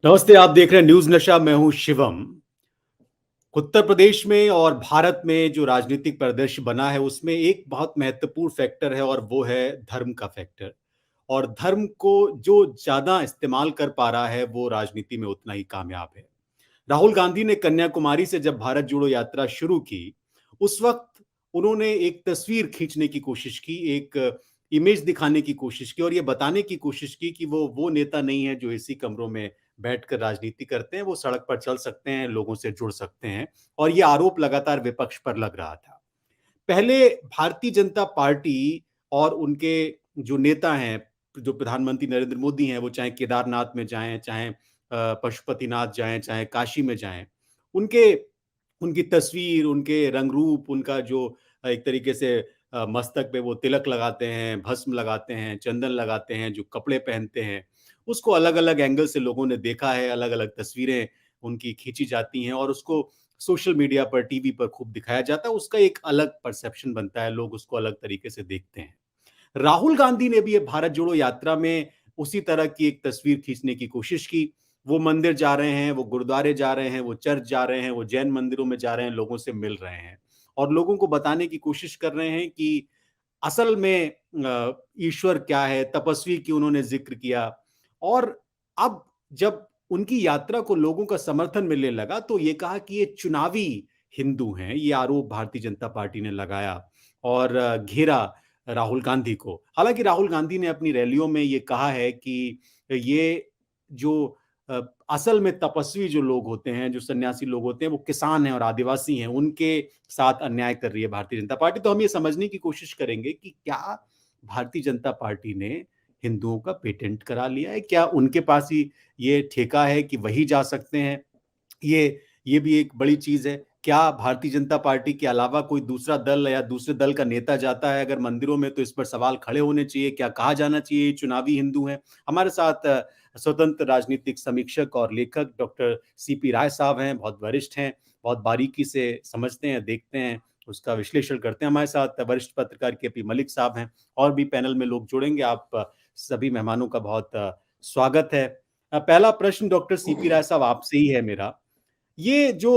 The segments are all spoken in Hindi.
नमस्ते। आप देख रहे हैं न्यूज नशा। मैं हूं शिवम। उत्तर प्रदेश में और भारत में जो राजनीतिक परिदृश्य बना है उसमें एक बहुत महत्वपूर्ण फैक्टर है और वो है धर्म का फैक्टर। और धर्म को जो ज्यादा इस्तेमाल कर पा रहा है वो राजनीति में उतना ही कामयाब है। राहुल गांधी ने कन्याकुमारी से जब भारत जोड़ो यात्रा शुरू की, उस वक्त उन्होंने एक तस्वीर खींचने की कोशिश की, एक इमेज दिखाने की कोशिश की और ये बताने की कोशिश की कि वो नेता नहीं है जो इसी कमरों में बैठकर राजनीति करते हैं। वो सड़क पर चल सकते हैं, लोगों से जुड़ सकते हैं। और ये आरोप लगातार विपक्ष पर लग रहा था। पहले भारतीय जनता पार्टी और उनके जो नेता हैं, जो प्रधानमंत्री नरेंद्र मोदी हैं, वो चाहे केदारनाथ में जाएं, चाहे पशुपतिनाथ जाएं, चाहे काशी में जाएं, उनके उनकी तस्वीर, उनके रंग रूप, उनका जो एक तरीके से मस्तक पे वो तिलक लगाते हैं, भस्म लगाते हैं, चंदन लगाते हैं, जो कपड़े पहनते हैं, उसको अलग-अलग एंगल से लोगों ने देखा है। अलग-अलग तस्वीरें उनकी खींची जाती हैं और उसको सोशल मीडिया पर, टीवी पर खूब दिखाया जाता है। उसका एक अलग परसेप्शन बनता है, लोग उसको अलग तरीके से देखते हैं। राहुल गांधी ने भी ये भारत जोड़ो यात्रा में उसी तरह की एक तस्वीर खींचने की कोशिश की। वो मंदिर जा रहे हैं, वो गुरुद्वारे जा रहे हैं, वो चर्च जा रहे हैं, वो जैन मंदिरों में जा रहे हैं, लोगों से मिल रहे हैं और लोगों को बताने की कोशिश कर रहे हैं कि असल में ईश्वर क्या है, तपस्वी की उन्होंने ज़िक्र किया। और अब जब उनकी यात्रा को लोगों का समर्थन मिलने लगा, तो ये कहा कि ये चुनावी हिंदू हैं, ये आरोप भारतीय जनता पार्टी ने लगाया और घेरा राहुल गांधी को। हालाँकि राहुल गांधी ने अपनी रैलियों में ये कहा है कि ये जो अ, असल में तपस्वी जो लोग होते हैं, जो सन्यासी लोग होते हैं, वो किसान हैं और आदिवासी हैं, उनके साथ अन्याय कर रही है भारतीय जनता पार्टी। तो हम ये समझने की कोशिश करेंगे कि क्या भारतीय जनता पार्टी ने हिंदुओं का पेटेंट करा लिया है? क्या उनके पास ही ये ठेका है कि वही जा सकते हैं? ये भी एक बड़ी चीज़ है। क्या भारतीय जनता पार्टी के अलावा कोई दूसरा दल या दूसरे दल का नेता जाता है अगर मंदिरों में, तो इस पर सवाल खड़े होने चाहिए। क्या कहा जाना चाहिए ये चुनावी हिंदू हैं? हमारे साथ स्वतंत्र राजनीतिक समीक्षक और लेखक डॉक्टर सीपी राय साहब हैं, बहुत वरिष्ठ हैं, बहुत बारीकी से समझते हैं, देखते हैं, उसका विश्लेषण करते हैं। हमारे साथ वरिष्ठ पत्रकार केपी मलिक साहब हैं। और भी पैनल में लोग जुड़ेंगे। आप सभी मेहमानों का बहुत स्वागत है। पहला प्रश्न डॉक्टर सीपी राय साहब आपसे ही है मेरा। ये जो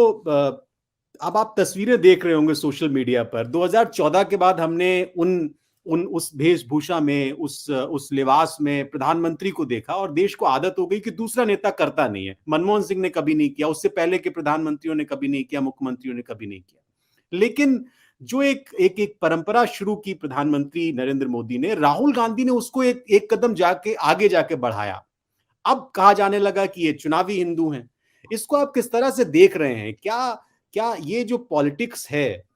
अब आप तस्वीरें देख रहे होंगे सोशल मीडिया पर, 2014 के बाद हमने उन उन उस वेशभूषा में, उस लिबास में प्रधानमंत्री को देखा और देश को आदत हो गई कि दूसरा नेता करता नहीं है। मनमोहन सिंह ने कभी नहीं किया, उससे पहले के प्रधानमंत्रियों ने कभी नहीं किया, मुख्यमंत्रियों ने कभी नहीं किया। लेकिन जो एक परंपरा शुरू की प्रधानमंत्री नरेंद्र मोदी ने, राहुल गांधी ने उसको एक कदम जाके आगे जाके बढ़ाया। अब कहा जाने लगा कि ये चुनावी हिंदू हैं। इसको आप किस तरह से देख रहे हैं? क्या क्या ये जो पॉलिटिक्स है,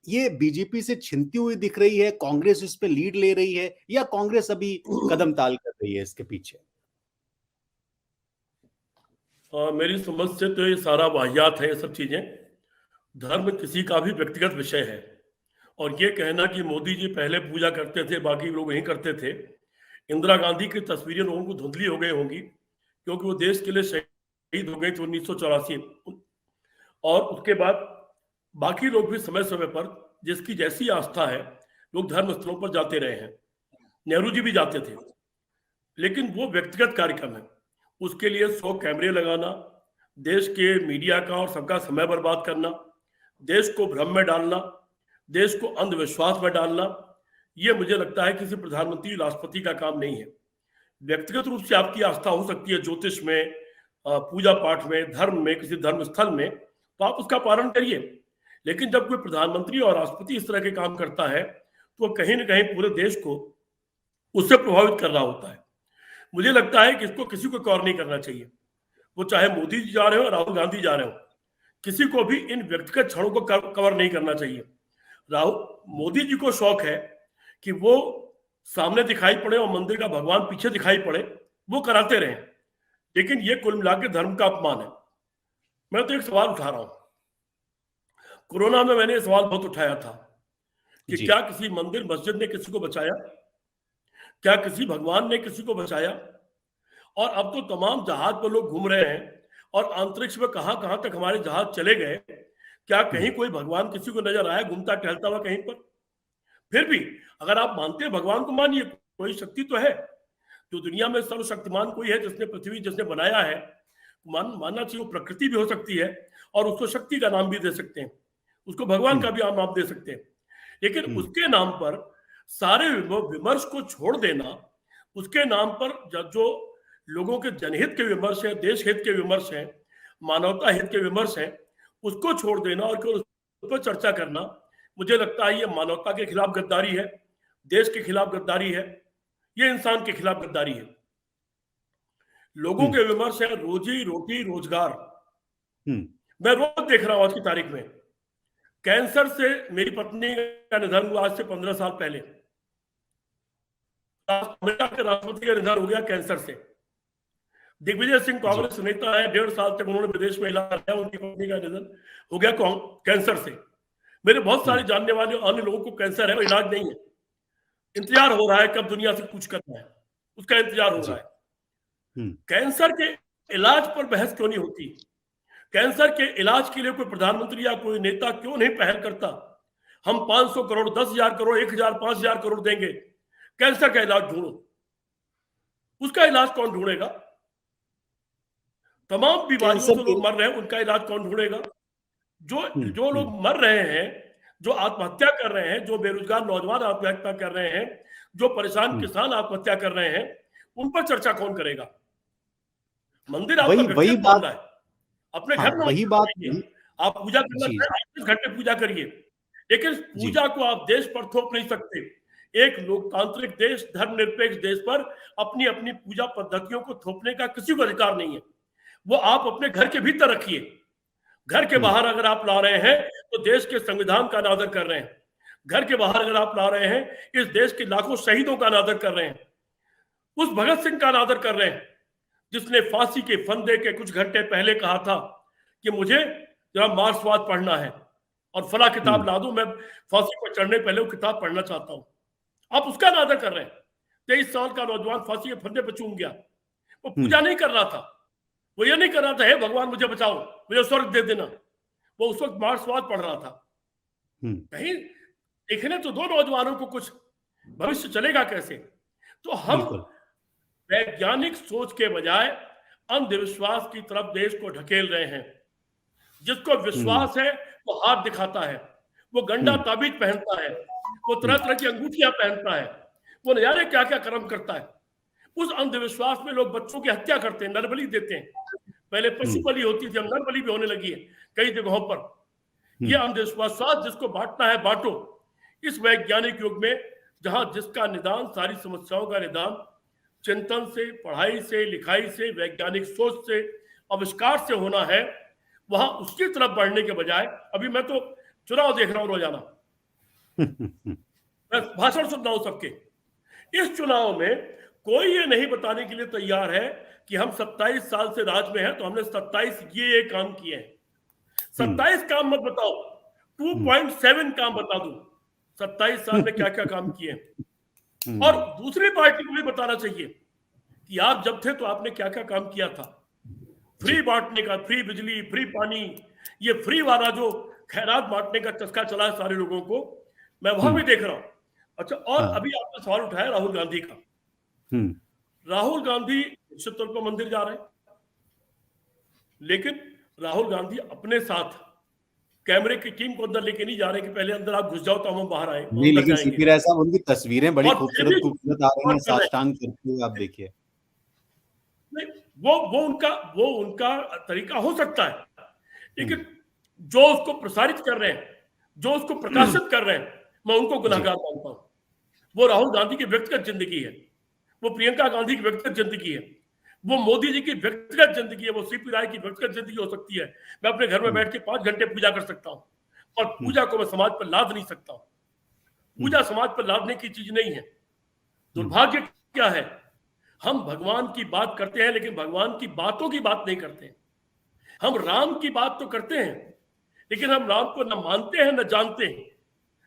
ये बीजेपी से छिनती हुई दिख रही है? कांग्रेस इस पे लीड ले रही है या कांग्रेस अभी कदम ताल कर रही है इसके पीछे? मेरी समझ से तो ये सारा वाहियात है। ये सब चीजें, धर्म किसी का भी व्यक्तिगत विषय है। और ये कहना कि मोदी जी पहले पूजा करते थे, बाकी लोग नहीं करते थे। इंदिरा गांधी की तस्वीरें लोगों को धुंधली हो गई होंगी, क्योंकि वो देश के लिए शहीद हो गई थी 1984। और उसके बाद बाकी लोग भी समय समय पर जिसकी जैसी आस्था है, लोग धर्म स्थलों पर जाते रहे हैं। नेहरू जी भी जाते थे, लेकिन वो व्यक्तिगत कार्यक्रम है। उसके लिए 100 कैमरे लगाना, देश के मीडिया का और सबका समय बर्बाद करना, देश को भ्रम में डालना, देश को अंधविश्वास में डालना, ये मुझे लगता है किसी प्रधानमंत्री राष्ट्रपति का काम नहीं है। व्यक्तिगत रूप से आपकी आस्था हो सकती है ज्योतिष में, पूजा पाठ में, धर्म में, किसी धर्म स्थल में, तो आप उसका पालन करिए। लेकिन जब कोई प्रधानमंत्री और राष्ट्रपति इस तरह के काम करता है, तो वो कहीं ना कहीं पूरे देश को उससे प्रभावित कर रहा होता है। मुझे लगता है कि इसको किसी को कवर नहीं करना चाहिए। वो चाहे मोदी जी जा रहे हो, राहुल गांधी जा रहे हो, किसी को भी इन व्यक्तिगत क्षणों को कवर नहीं करना चाहिए। राहुल मोदी जी को शौक है कि वो सामने दिखाई पड़े और मंदिर का भगवान पीछे दिखाई पड़े, वो कराते रहे। लेकिन ये कुल मिला के धर्म का अपमान है। मैं तो एक सवाल उठा रहा हूं। कोरोना में मैंने ये सवाल बहुत उठाया था कि जी। क्या किसी मंदिर मस्जिद ने किसी को बचाया? क्या किसी भगवान ने किसी को बचाया? और अब तो तमाम जहाज पर लोग घूम रहे हैं और अंतरिक्ष में कहां कहां तक हमारे जहाज चले गए। क्या कहीं कोई भगवान किसी को नजर आया घूमता टहलता हुआ कहीं पर? फिर भी अगर आप मानते हैं भगवान को, मानिए, कोई शक्ति तो है। जो दुनिया में सर्वशक्तिमान कोई है, जिसने पृथ्वी जिसने बनाया है, मानना चाहिए वो प्रकृति भी हो सकती है और उसको शक्ति का नाम भी दे सकते हैं, उसको भगवान का भी आप नाम दे सकते हैं, लेकिन उसके नाम पर सारे विमर्श को छोड़ देना, उसके नाम पर जो लोगों के जनहित के विमर्श है, देश हित के विमर्श है, मानवता हित के विमर्श है, उसको छोड़ देना और उस पर चर्चा करना, मुझे लगता है ये मानवता के खिलाफ गद्दारी है, देश के खिलाफ गद्दारी है, ये इंसान के खिलाफ गद्दारी है। लोगों के विमर्श है रोजी रोटी रोजगार। मैं रोज देख रहा हूं आज की तारीख में, कैंसर से मेरी पत्नी का निधन हुआ आज से 15 साल पहले। अमेरिका के राष्ट्रपति का निधन हो गया कैंसर से। दिग्विजय सिंह कांग्रेस नेता है, 1.5 साल तक उन्होंने विदेश में इलाज किया, उनकी पत्नी का निधन हो गया कैंसर से। मेरे बहुत सारे जानने वाले अन्य लोगों को कैंसर है, वो इलाज नहीं है, इंतजार हो रहा है कब दुनिया से कुछ करना है, उसका इंतजार हो रहा है। कैंसर के इलाज पर बहस क्यों नहीं होती? कैंसर के इलाज के लिए कोई प्रधानमंत्री या कोई नेता क्यों नहीं पहल करता? हम 500 करोड़, 10,000 करोड़, 1,000, 5,000 करोड़ देंगे, कैंसर का इलाज ढूंढो। उसका इलाज कौन ढूंढेगा? तमाम बीमारियों से लोग मर रहे हैं, उनका इलाज कौन ढूंढेगा? जो लोग मर रहे हैं, जो आत्महत्या कर रहे हैं, जो बेरोजगार नौजवान आत्महत्या कर रहे हैं, जो परेशान किसान आत्महत्या कर रहे हैं, उन पर चर्चा कौन करेगा? मंदिर आपका व्यक्तिगत मामला है, अपने घर में वही बात आप पूजा करना चाहें, 28 घंटे पूजा करिए, लेकिन पूजा को आप देश पर थोप नहीं सकते। एक लोकतांत्रिक देश, धर्मनिरपेक्ष देश पर अपनी अपनी पूजा पद्धतियों को थोपने का किसी को अधिकार नहीं है। वो आप अपने घर के भीतर रखिए। घर के बाहर अगर आप ला रहे हैं तो देश के संविधान का अनादर कर रहे हैं। घर के बाहर अगर आप ला रहे हैं इस देश के लाखों शहीदों का अनादर कर रहे हैं, उस भगत सिंह का अनादर कर रहे हैं जिसने फांसी के फंदे के कुछ घंटे पहले कहा था कि मुझे जरा मार्क्सवाद पढ़ना है और फला किताब ला दो, मैं फांसी पर चढ़ने पहले वो किताब पढ़ना चाहता हूं। आप उसका अनादर कर रहे हैं। 23 साल का नौजवान फांसी के फंदे पर चूम गया, वो पूजा नहीं कर रहा था, वो ये नहीं कर रहा था हे भगवान मुझे बचाओ, मुझे स्वर्ग दे देना, वो उस वक्त मार्क्सवाद पढ़ रहा था। कहीं देखने तो दो नौजवानों को, कुछ भविष्य चलेगा कैसे? तो हम वैज्ञानिक सोच के बजाय अंधविश्वास की तरफ देश को ढकेल रहे हैं। जिसको विश्वास है वो हाथ दिखाता है, वो गंडा ताबीज पहनता है, वो तरह तरह की अंगूठियां पहनता है, वो न जाने क्या क्या कर्म करता है। उस अंधविश्वास में लोग बच्चों की हत्या करते हैं, नरबली देते हैं। पहले पशु बलि होती थी, अब नरबली भी होने लगी है कई जगहों पर। यह अंधविश्वास जिसको बांटना है बांटो। इस वैज्ञानिक युग में जहां जिसका निदान, सारी समस्याओं का निदान चिंतन से, पढ़ाई से, लिखाई से, वैज्ञानिक सोच से, आविष्कार से होना है, वहां उसकी तरफ बढ़ने के बजाय अभी मैं तो चुनाव देख रहा हूं रोजाना, मैं भाषण सुन रहा हूं सबके। इस चुनाव में कोई ये नहीं बताने के लिए तैयार है कि हम 27 साल से राज में हैं तो हमने 27 ये काम किए हैं। 27 काम मत बताओ, 2.7 काम बता दो 27 साल में क्या क्या काम किए हैं। और दूसरी पार्टी को भी बताना चाहिए कि आप जब थे तो आपने क्या क्या काम किया था। फ्री बांटने का, फ्री बिजली, फ्री पानी, ये फ्री वाला जो खैरात बांटने का चस्का चला है सारे लोगों को, मैं वहां भी देख रहा हूं। अच्छा, और अभी आपने सवाल उठाया राहुल गांधी का। राहुल गांधी निश्चित तौर पर मंदिर जा रहे हैं, लेकिन राहुल गांधी अपने साथ कैमरे की टीम को अंदर लेके नहीं जा रहे कि पहले अंदर आप घुस जाओ तो हम बाहर आए। नहीं, लेकिन सीपी राय साहब, उनकी तस्वीरें बड़ी खूबसूरत खूबसूरत आ रही हैं साष्टांग करते हुए, आप देखिए। नहीं, वो उनका तरीका हो सकता है, लेकिन जो उसको प्रसारित कर रहे हैं, जो उसको प्रकाशित कर रहे हैं, मैं उनको गुनहगार मानता हूं। वो राहुल गांधी की व्यक्तिगत जिंदगी है, वो प्रियंका गांधी की व्यक्तिगत जिंदगी है, वो मोदी जी की व्यक्तिगत जिंदगी है, वो सीपी राय की व्यक्तिगत जिंदगी हो सकती है। मैं अपने घर में बैठ के 5 घंटे पूजा कर सकता हूं, और पूजा को मैं समाज पर लाद नहीं सकता हूं। पूजा समाज पर लादने की चीज नहीं है। दुर्भाग्य क्या है, हम भगवान की बात करते हैं लेकिन भगवान की बातों की बात नहीं करते। हम राम की बात तो करते हैं, लेकिन हम राम को न मानते हैं न जानते हैं।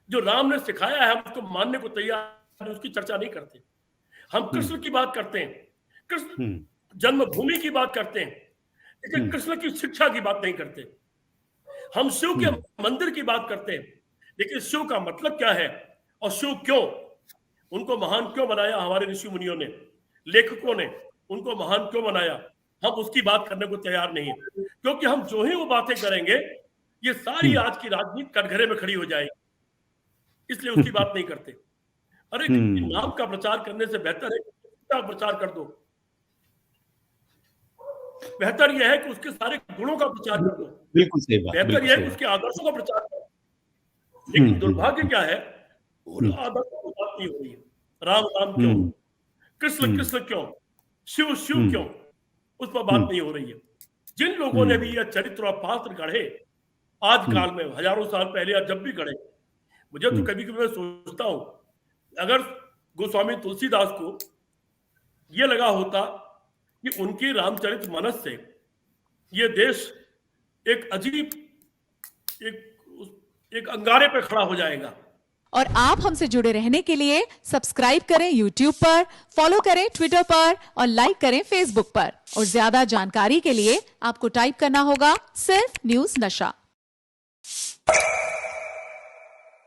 जो राम ने सिखाया है हम उसको मानने को तैयार हैं, उसकी चर्चा नहीं करते। हम कृष्ण की बात करते हैं, कृष्ण जन्मभूमि की बात करते हैं, लेकिन कृष्ण की शिक्षा की बात नहीं करते। हम शिव के मंदिर की बात करते हैं, लेकिन शिव का मतलब क्या है और शिव क्यों, उनको महान क्यों बनाया हमारे ऋषि मुनियों ने, लेखकों ने उनको महान क्यों बनाया, हम उसकी बात करने को तैयार नहीं है, क्योंकि हम जो ही वो बातें करेंगे ये सारी आज की राजनीति कटघरे में खड़ी हो जाएगी, इसलिए उसकी बात नहीं करते। अरे नाम का प्रचार करने से बेहतर है का प्रचार कर दो, बेहतर यह है कि उसके सारे गुणों का प्रचार कर दो, बिल्कुल सही बात, बेहतर यह है कि उसके आदर्शों का प्रचार कर दो। लेकिन दुर्भाग्य क्या है, आदर्शों की बात नहीं हो रही है। राम राम क्यों, कृष्ण कृष्ण क्यों, शिव शिव क्यों, उस पर बात नहीं हो रही है। जिन लोगों ने भी यह चरित्र और पात्र गढ़े आज काल में, हजारों साल पहले या जब भी गढ़े, मुझे तो कभी कभी मैं सोचता हूं, अगर गोस्वामी तुलसीदास को यह लगा होता कि उनकी रामचरितमानस से ये देश एक अजीब एक अंगारे पे खड़ा हो जाएगा। और आप हमसे जुड़े रहने के लिए सब्सक्राइब करें YouTube पर, फॉलो करें ट्विटर पर और लाइक करें Facebook पर। और ज्यादा जानकारी के लिए आपको टाइप करना होगा सिर्फ न्यूज नशा।